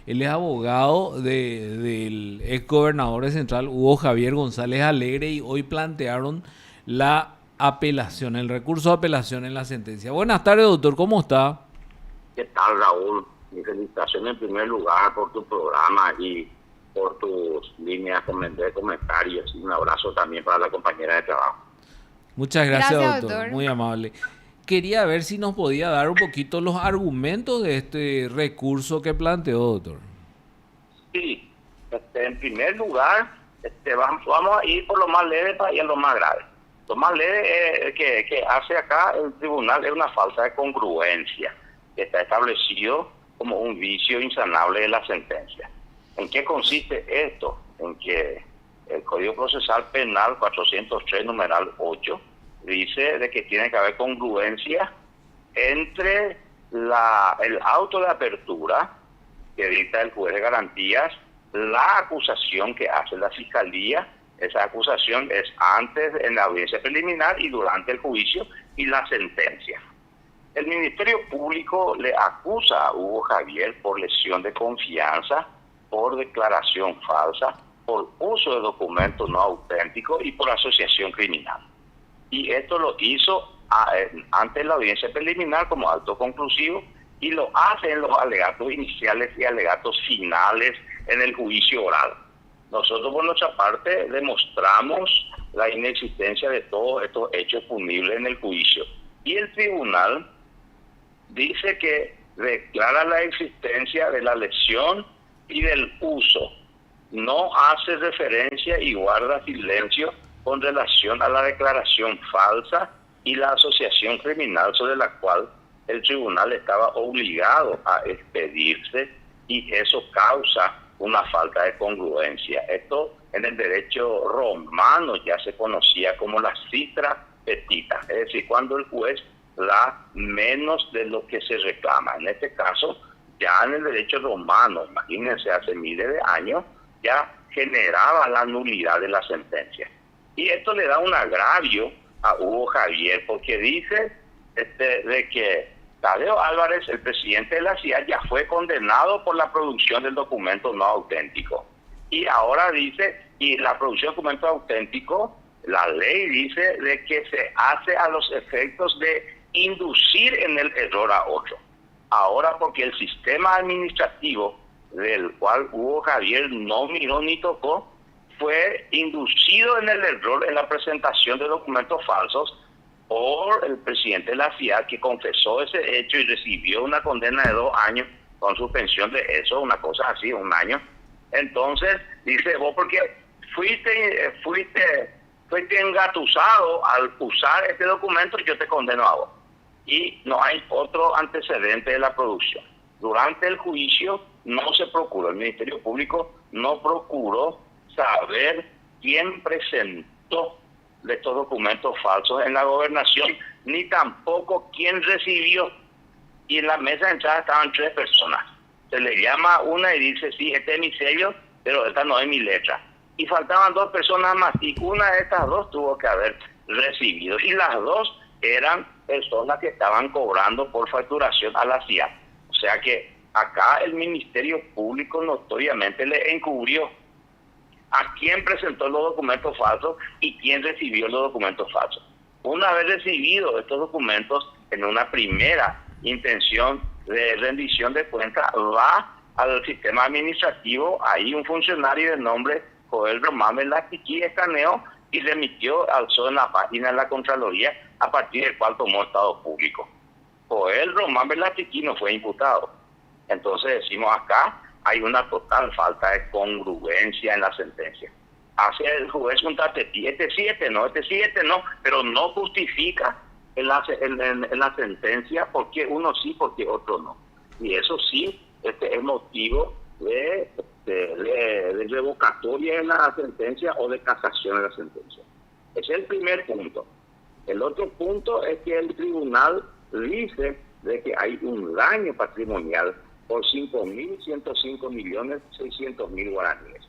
Él es abogado del ex gobernador de Central, Hugo Javier González Alegre, y hoy plantearon la apelación, el recurso de apelación en la sentencia. Buenas tardes, doctor, ¿cómo está? ¿Qué tal, Raúl? Mi felicitación en primer lugar por tu programa y por tus líneas de comentarios. Y un abrazo también para la compañera de trabajo. Muchas gracias, Gracias, doctor, doctor. muy amable. Quería ver si nos podía dar un poquito los argumentos de este recurso que planteó, doctor. Sí, en primer lugar, vamos a ir por lo más leve para ir a lo más grave. Lo más leve que hace acá el tribunal es una falta de congruencia, que está establecido como un vicio insanable de la sentencia. ¿En qué consiste esto? En que el Código Procesal Penal 403, numeral 8, dice de que tiene que haber congruencia entre el auto de apertura que dicta el juez de garantías, la acusación que hace la fiscalía. Esa acusación es antes en la audiencia preliminar y durante el juicio, y la sentencia. El Ministerio Público le acusa a Hugo Javier por lesión de confianza, por declaración falsa, por uso de documentos no auténticos y por asociación criminal. Y esto lo hizo ante la audiencia preliminar como acto conclusivo, y lo hace en los alegatos iniciales y alegatos finales en el juicio oral. Nosotros, por nuestra parte, demostramos la inexistencia de todos estos hechos punibles en el juicio. Y el tribunal dice que declara la existencia de la lesión y del uso. No hace referencia y guarda silencio con relación a la declaración falsa y la asociación criminal sobre la cual el tribunal estaba obligado a expedirse, y eso causa una falta de congruencia. Esto en el derecho romano ya se conocía como la citra petita, es decir, cuando el juez da menos de lo que se reclama. En este caso, ya en el derecho romano, imagínense, hace miles de años, ya generaba la nulidad de la sentencia. Y esto le da un agravio a Hugo Javier, porque dice de que Tadeo Álvarez, el presidente de la CIA, ya fue condenado por la producción del documento no auténtico. Y ahora dice, y la producción de documento auténtico, la ley dice de que se hace a los efectos de inducir en el error a otro. Ahora, porque el sistema administrativo del cual Hugo Javier no miró ni tocó, fue inducido en el error en la presentación de documentos falsos por el presidente de la CIA, que confesó ese hecho y recibió una condena de 2 años con suspensión de eso, una cosa así, 1 año. Entonces, dice, vos porque fuiste engatusado al usar este documento, yo te condeno a vos. Y no hay otro antecedente de la producción. Durante el juicio no se procuró, el Ministerio Público no procuró saber quién presentó de estos documentos falsos en la gobernación, ni tampoco quién recibió. Y en la mesa de entrada estaban 3 personas. Se le llama una y dice, sí, este es mi sello, pero esta no es mi letra. Y faltaban 2 personas más, y una de estas 2 tuvo que haber recibido. Y las 2 eran personas que estaban cobrando por facturación a la CIA. O sea que acá el Ministerio Público notoriamente le encubrió a quién presentó los documentos falsos y quién recibió los documentos falsos. Una vez recibidos estos documentos, en una primera intención de rendición de cuentas, va al sistema administrativo, ahí un funcionario de nombre Joel Román Velázquez escaneó y remitió, alzó en la página de la Contraloría, a partir del cual tomó estado público. Joel Román Velázquez no fue imputado. Entonces decimos acá, hay una total falta de congruencia en la sentencia. Hace el juez un tatetí, este sí, este no, pero no justifica en la sentencia porque uno sí, porque otro no. Y eso sí, es motivo de revocatoria en la sentencia o de casación en la sentencia. Ese es el primer punto. El otro punto es que el tribunal dice de que hay un daño patrimonial por 5.105.600.000 guaraníes.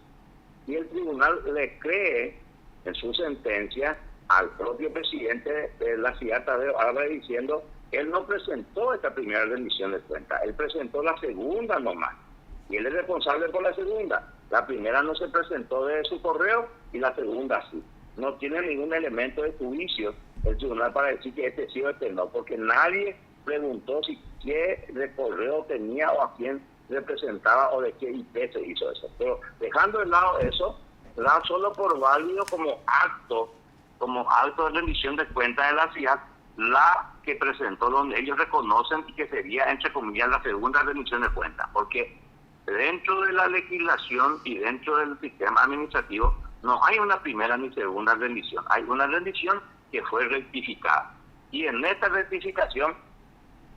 Y el tribunal le cree en su sentencia al propio presidente de la CIA, Tadeo Álvarez, diciendo que él no presentó esta primera rendición de cuentas, él presentó la segunda nomás. y él es responsable por la segunda. La primera no se presentó de su correo y la segunda sí. No tiene ningún elemento de juicio el tribunal para decir que este sí o este no, porque nadie preguntó si qué de correo tenía o a quién representaba o de qué IP se hizo eso. Pero dejando de lado eso, da solo por válido como acto de rendición de cuentas de la ciudad, la que presentó donde ellos reconocen y que sería, entre comillas, la segunda rendición de cuentas, porque dentro de la legislación y dentro del sistema administrativo no hay una primera ni segunda rendición, hay una rendición que fue rectificada. Y en esta rectificación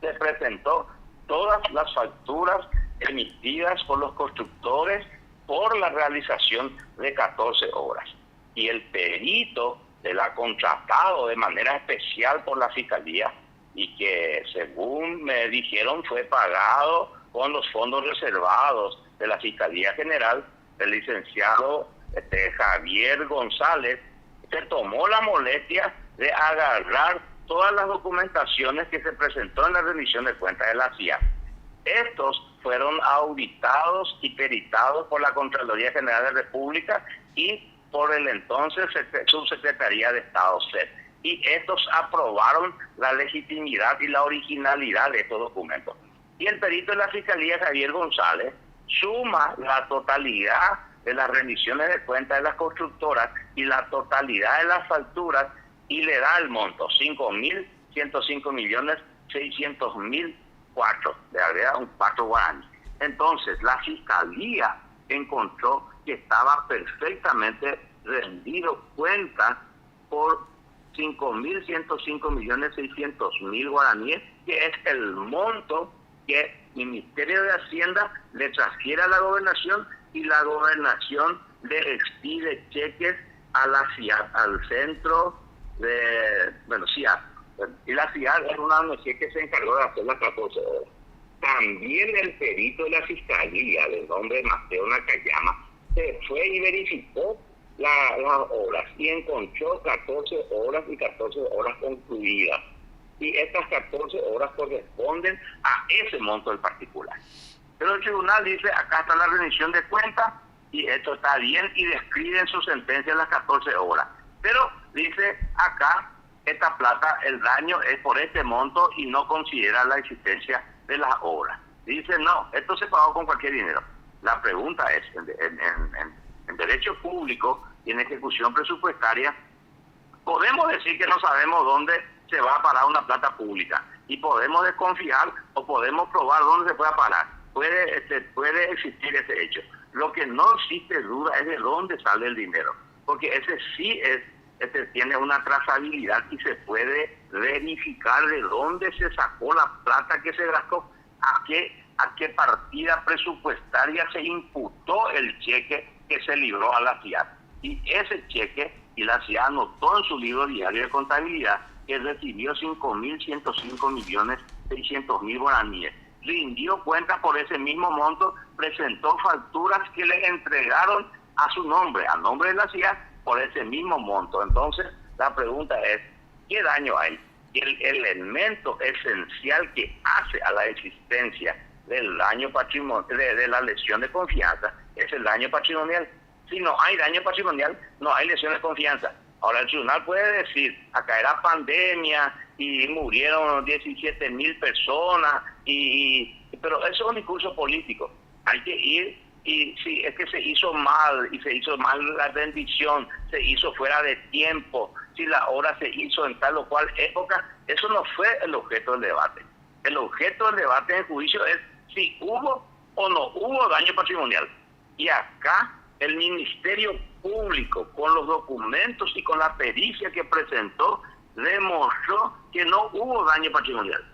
se presentó todas las facturas emitidas por los constructores por la realización de 14 obras. Y el perito de la contratado de manera especial por la Fiscalía y que, según me dijeron, fue pagado con los fondos reservados de la Fiscalía General, el licenciado Javier González, se tomó la molestia de agarrar todas las documentaciones que se presentó en la rendición de cuentas de la CIA. Estos fueron auditados y peritados por la Contraloría General de la República y por el entonces Subsecretaría de Estado, SED. Y estos aprobaron la legitimidad y la originalidad de estos documentos. Y el perito de la Fiscalía, Javier González, suma la totalidad de las rendiciones de cuentas de las constructoras y la totalidad de las facturas y le da el monto, 5.105.600.004, de verdad, un 4 guaraní. Entonces, la Fiscalía encontró que estaba perfectamente rendido cuentas por 5.105.600.000 guaraníes, que es el monto que el Ministerio de Hacienda le transfiere a la gobernación y la gobernación le expide cheques a la CIAD, al centro de, CIAD. Y la CIAD es una ONG que se encargó de hacer las 14 horas. También el perito de la Fiscalía, de nombre Mateo Nakayama, se fue y verificó las horas y encontró 14 horas y 14 horas concluidas. Y estas 14 horas corresponden a ese monto del particular. Pero el tribunal dice, acá está la rendición de cuentas y esto está bien, y describe en su sentencia las 14 horas. Pero dice acá, esta plata, el daño es por este monto y no considera la existencia de las obras. Dice, no, esto se pagó con cualquier dinero. La pregunta es, en derecho público y en ejecución presupuestaria, podemos decir que no sabemos dónde se va a parar una plata pública y podemos desconfiar o podemos probar dónde se puede parar. Puede existir ese hecho. Lo que no existe duda es de dónde sale el dinero, porque ese sí tiene una trazabilidad y se puede verificar de dónde se sacó la plata que se gastó, a qué partida presupuestaria se imputó el cheque que se libró a la CIAD. Y ese cheque, y la CIAD anotó en su libro diario de contabilidad que recibió 5.105.600.000 guaraníes. Rindió cuenta por ese mismo monto, presentó facturas que le entregaron a su nombre, a nombre de la CIAD, por ese mismo monto. Entonces, la pregunta es, ¿qué daño hay? El elemento esencial que hace a la existencia del daño patrimonial, de la lesión de confianza, es el daño patrimonial. Si no hay daño patrimonial, no hay lesión de confianza. Ahora el tribunal puede decir, acá era pandemia y murieron 17.000 personas, pero eso es un discurso político. Hay que ir, y si es que se hizo mal la rendición, se hizo fuera de tiempo, si la obra se hizo en tal o cual época, eso no fue el objeto del debate. El objeto del debate en juicio es si hubo o no hubo daño patrimonial. Y acá el Ministerio Público, con los documentos y con la pericia que presentó, demostró que no hubo daño patrimonial.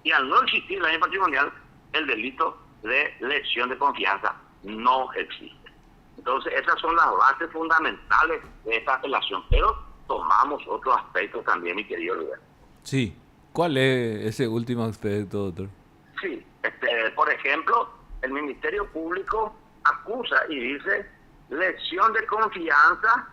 Y al no existir daño patrimonial, el delito de lesión de confianza no existe. Entonces, esas son las bases fundamentales de esta apelación. Pero tomamos otros aspectos también, mi querido Luis. Sí. ¿Cuál es ese último aspecto, doctor? Sí. Por ejemplo, el Ministerio Público acusa y dice lesión de confianza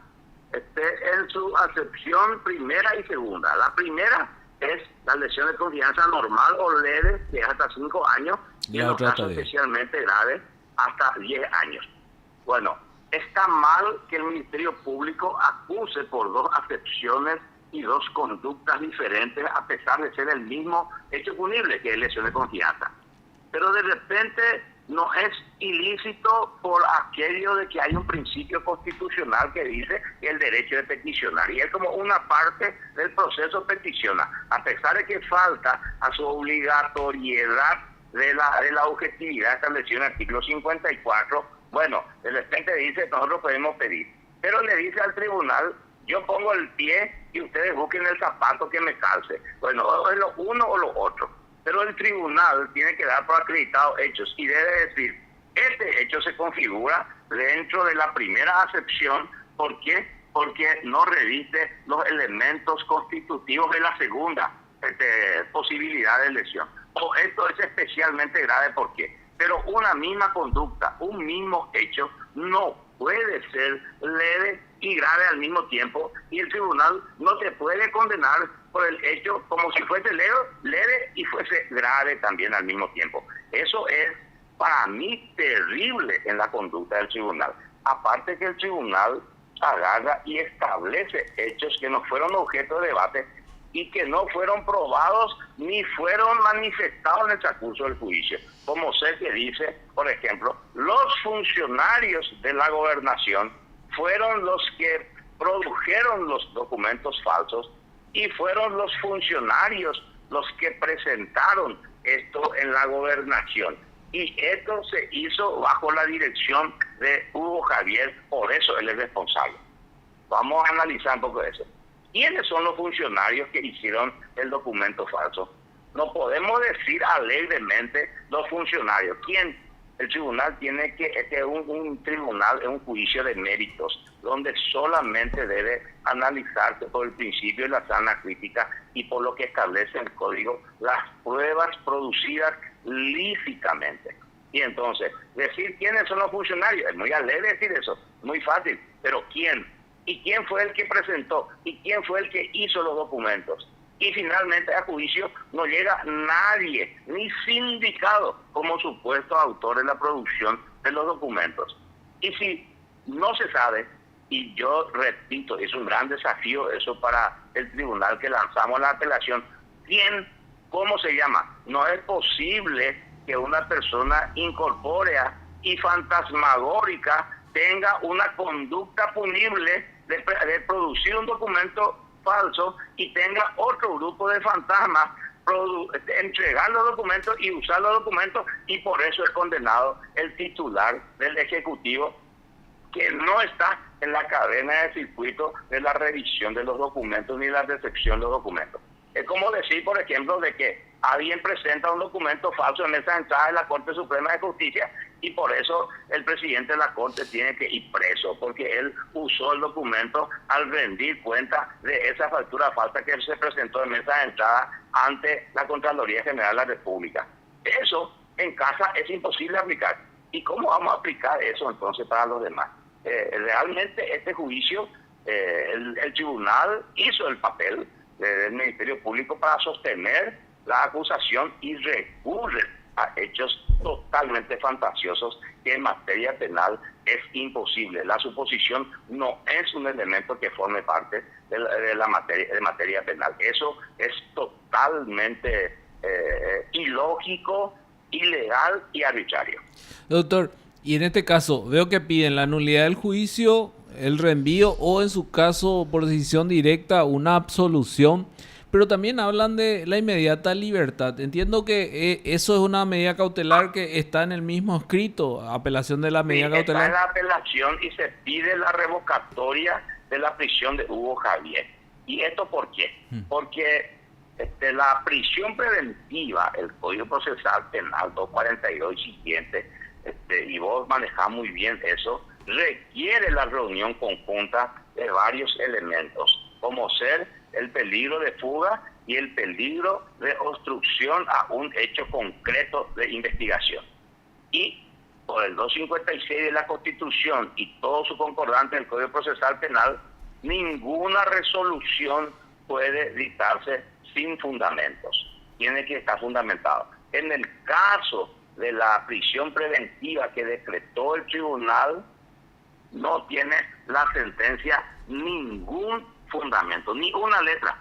en su acepción primera y segunda. La primera es la lesión de confianza normal o leve, que es hasta 5 años, y en los casos especialmente graves hasta 10 años. Bueno, está mal que el Ministerio Público acuse por 2 acepciones y 2 conductas diferentes, a pesar de ser el mismo hecho punible, que es lesión de confianza. Pero de repente no es ilícito por aquello de que hay un principio constitucional que dice el derecho de peticionar. Y es como una parte del proceso peticiona, a pesar de que falta a su obligatoriedad de la objetividad establecida en el artículo 54, bueno, de repente dice, nosotros podemos pedir. Pero le dice al tribunal, yo pongo el pie y ustedes busquen el zapato que me calce. Bueno, o es lo uno o lo otro. Pero el tribunal tiene que dar por acreditados hechos y debe decir, este hecho se configura dentro de la primera acepción. ¿Por qué? Porque no reviste los elementos constitutivos de la segunda posibilidad de lesión. O esto es especialmente grave, ¿por qué? Pero una misma conducta, un mismo hecho, no puede ser leve y grave al mismo tiempo, y el tribunal no te puede condenar por el hecho como si fuese leve y fuese grave también al mismo tiempo. Eso es para mí terrible en la conducta del tribunal. Aparte que el tribunal agarra y establece hechos que no fueron objeto de debate y que no fueron probados ni fueron manifestados en el transcurso del juicio. Como sé que dice, por ejemplo, los funcionarios de la gobernación fueron los que produjeron los documentos falsos y fueron los funcionarios los que presentaron esto en la gobernación. Y esto se hizo bajo la dirección de Hugo Javier, por eso él es responsable. Vamos a analizar un poco eso. ¿Quiénes son los funcionarios que hicieron el documento falso? No podemos decir alegremente los funcionarios. ¿Quién? El tribunal tiene que, este es un tribunal, es un juicio de méritos, donde solamente debe analizarse por el principio de la sana crítica y por lo que establece el código, las pruebas producidas lícitamente. Y entonces, decir quiénes son los funcionarios, es muy alegre decir eso, muy fácil, pero ¿quién? ¿Y quién fue el que presentó? ¿Y quién fue el que hizo los documentos? Y finalmente a juicio no llega nadie, ni sindicado, como supuesto autor de la producción de los documentos. Y si no se sabe, y yo repito, es un gran desafío eso para el tribunal que lanzamos la apelación, ¿quién? ¿Cómo se llama? No es posible que una persona incorpórea y fantasmagórica tenga una conducta punible de producir un documento falso y tenga otro grupo de fantasmas entregar los documentos y usar los documentos, y por eso es condenado el titular del Ejecutivo, que no está en la cadena de circuito de la revisión de los documentos ni la recepción de los documentos. Es como decir, por ejemplo, de que alguien presenta un documento falso en esa entrada de la Corte Suprema de Justicia y por eso el presidente de la Corte tiene que ir preso, porque él usó el documento al rendir cuenta de esa factura falsa que él se presentó en esa entrada ante la Contraloría General de la República. Eso en casa es imposible aplicar. ¿Y cómo vamos a aplicar eso entonces para los demás? Realmente este juicio, el tribunal hizo el papel del Ministerio Público para sostener la acusación y recurre a hechos totalmente fantasiosos que en materia penal es imposible. La suposición no es un elemento que forme parte de la materia penal. Eso es totalmente ilógico, ilegal y arbitrario. Doctor, y en este caso, veo que piden la nulidad del juicio, el reenvío o en su caso, por decisión directa, una absolución. Pero también hablan de la inmediata libertad. Entiendo que eso es una medida cautelar que está en el mismo escrito, apelación de la medida cautelar. Está en la apelación y se pide la revocatoria de la prisión de Hugo Javier. ¿Y esto por qué? Porque la prisión preventiva, el Código Procesal Penal 242 y siguiente, y vos manejás muy bien eso, requiere la reunión conjunta de varios elementos, como ser el peligro de fuga y el peligro de obstrucción a un hecho concreto de investigación. Y por el 256 de la Constitución y todo su concordante del Código Procesal Penal, ninguna resolución puede dictarse sin fundamentos. Tiene que estar fundamentado. En el caso de la prisión preventiva que decretó el tribunal, no tiene la sentencia ningún fundamento, ni una letra.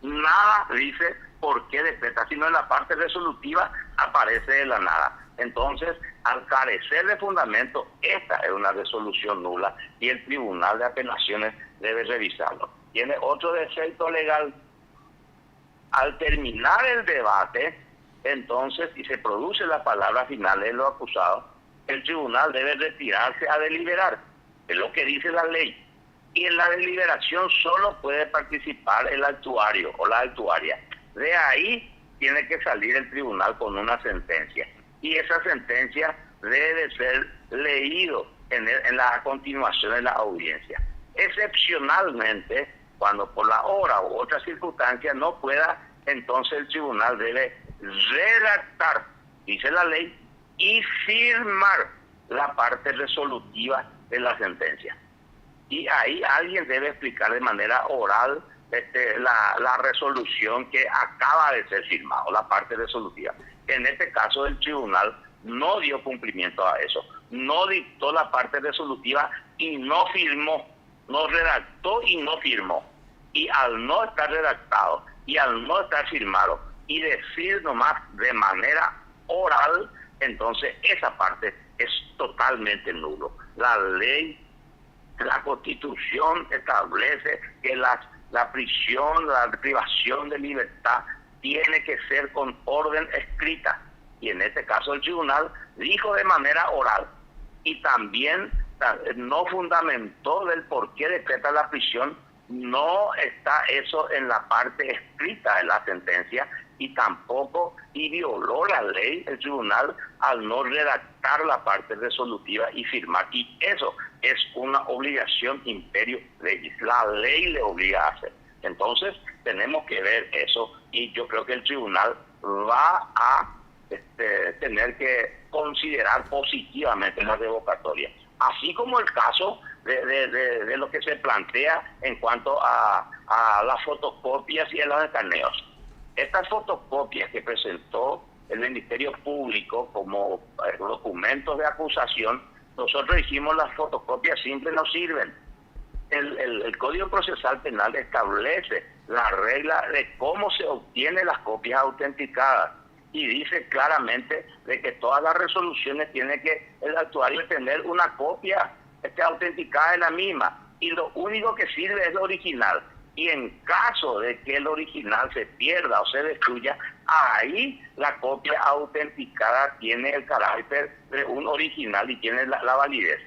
Nada dice por qué decreta, sino en la parte resolutiva aparece de la nada. Entonces, al carecer de fundamento, esta es una resolución nula y el Tribunal de Apelaciones debe revisarlo. Tiene otro defecto legal. Al terminar el debate, entonces, y se produce la palabra final de los acusados, el tribunal debe retirarse a deliberar. Es lo que dice la ley. Y en la deliberación solo puede participar el actuario o la actuaria. De ahí tiene que salir el tribunal con una sentencia. Y esa sentencia debe ser leído en la continuación de la audiencia. Excepcionalmente, cuando por la hora u otra circunstancia no pueda, entonces el tribunal debe redactar, dice la ley, y firmar la parte resolutiva de la sentencia. Y ahí alguien debe explicar de manera oral la resolución que acaba de ser firmada, la parte resolutiva. En este caso el tribunal no dio cumplimiento a eso, no dictó la parte resolutiva y no firmó, no redactó y no firmó. Y al no estar redactado y al no estar firmado y decir nomás de manera oral, entonces esa parte es totalmente nulo. La ley, la Constitución establece que la prisión, la privación de libertad tiene que ser con orden escrita. Y en este caso el tribunal dijo de manera oral y también no fundamentó del por qué decreta la prisión. No está eso en la parte escrita de la sentencia y tampoco violó la ley el tribunal al no redactar la parte resolutiva y firmar. Y eso es una obligación imperio legis. La ley le obliga a hacer. Entonces tenemos que ver eso y yo creo que el tribunal va a tener que considerar positivamente la revocatoria. Así como el caso de lo que se plantea en cuanto a las fotocopias y a los escaneos. Estas fotocopias que presentó el Ministerio Público como documentos de acusación, nosotros dijimos las fotocopias simples no sirven. El Código Procesal Penal establece la regla de cómo se obtienen las copias autenticadas y dice claramente de que todas las resoluciones tiene que el actuario tener una copia autenticada de la misma y lo único que sirve es lo original. Y en caso de que el original se pierda o se destruya, ahí la copia autenticada tiene el carácter de un original y tiene la validez.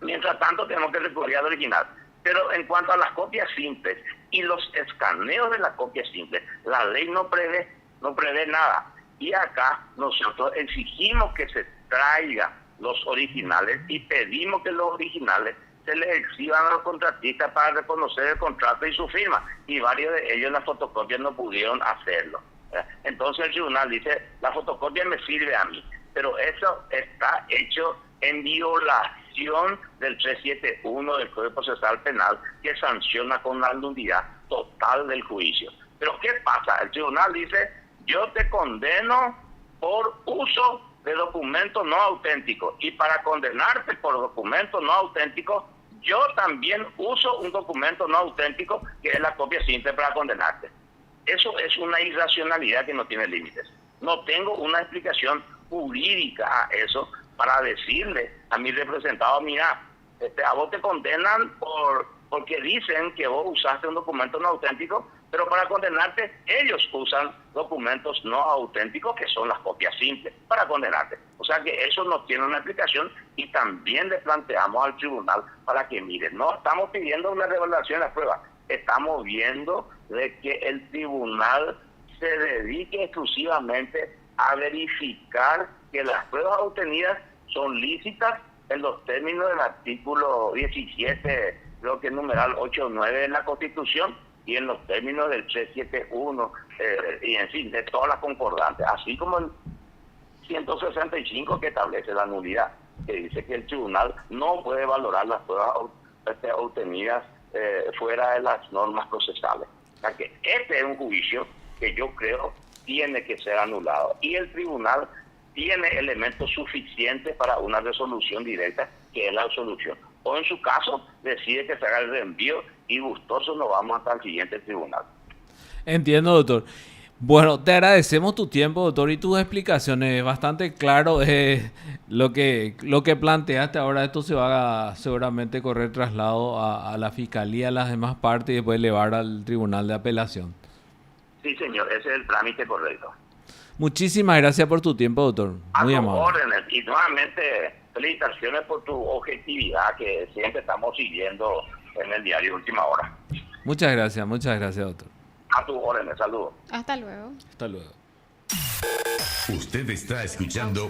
Mientras tanto tenemos que recurrir al original. Pero en cuanto a las copias simples y los escaneos de las copias simples, la ley no prevé nada. Y acá nosotros exigimos que se traigan los originales y pedimos que los originales se les exhiban a los contratistas para reconocer el contrato y su firma. Y varios de ellos en las fotocopias no pudieron hacerlo. Entonces el tribunal dice, la fotocopia me sirve a mí. Pero eso está hecho en violación del 371 del Código Procesal Penal, que sanciona con la nulidad total del juicio. Pero ¿qué pasa? El tribunal dice, yo te condeno por uso de documentos no auténticos. Y para condenarte por documentos no auténticos, yo también uso un documento no auténtico, que es la copia simple, para condenarte. Eso es una irracionalidad que no tiene límites. No tengo una explicación jurídica a eso para decirle a mi representado, mira, a vos te condenan porque dicen que vos usaste un documento no auténtico, pero para condenarte ellos usan documentos no auténticos, que son las copias simples, para condenarte. O sea que eso no tiene una explicación y también le planteamos al tribunal para que miren, no estamos pidiendo una revelación de las pruebas, estamos viendo de que el tribunal se dedique exclusivamente a verificar que las pruebas obtenidas son lícitas en los términos del artículo 17, creo que es numeral 8 o 9 de la Constitución, y en los términos del 371, y en fin, de todas las concordantes, así como el 165 que establece la nulidad, que dice que el tribunal no puede valorar las pruebas obtenidas fuera de las normas procesales. O sea que este es un juicio que yo creo tiene que ser anulado. Y el tribunal tiene elementos suficientes para una resolución directa, que es la absolución. O en su caso, decide que se haga el reenvío y gustosos nos vamos hasta el siguiente tribunal. Entiendo, doctor. Bueno, te agradecemos tu tiempo, doctor, y tus explicaciones. Bastante claro lo que planteaste. Ahora esto se va a seguramente correr traslado a la fiscalía, a las demás partes y después elevar al tribunal de apelación. Sí, señor, ese es el trámite correcto. Muchísimas gracias por tu tiempo, doctor. Muy A tus amable. órdenes. Y nuevamente, felicitaciones por tu objetividad que siempre estamos siguiendo en el diario Última Hora. Muchas gracias, doctor. A tus órdenes, saludos. Hasta luego. Hasta luego. Usted está escuchando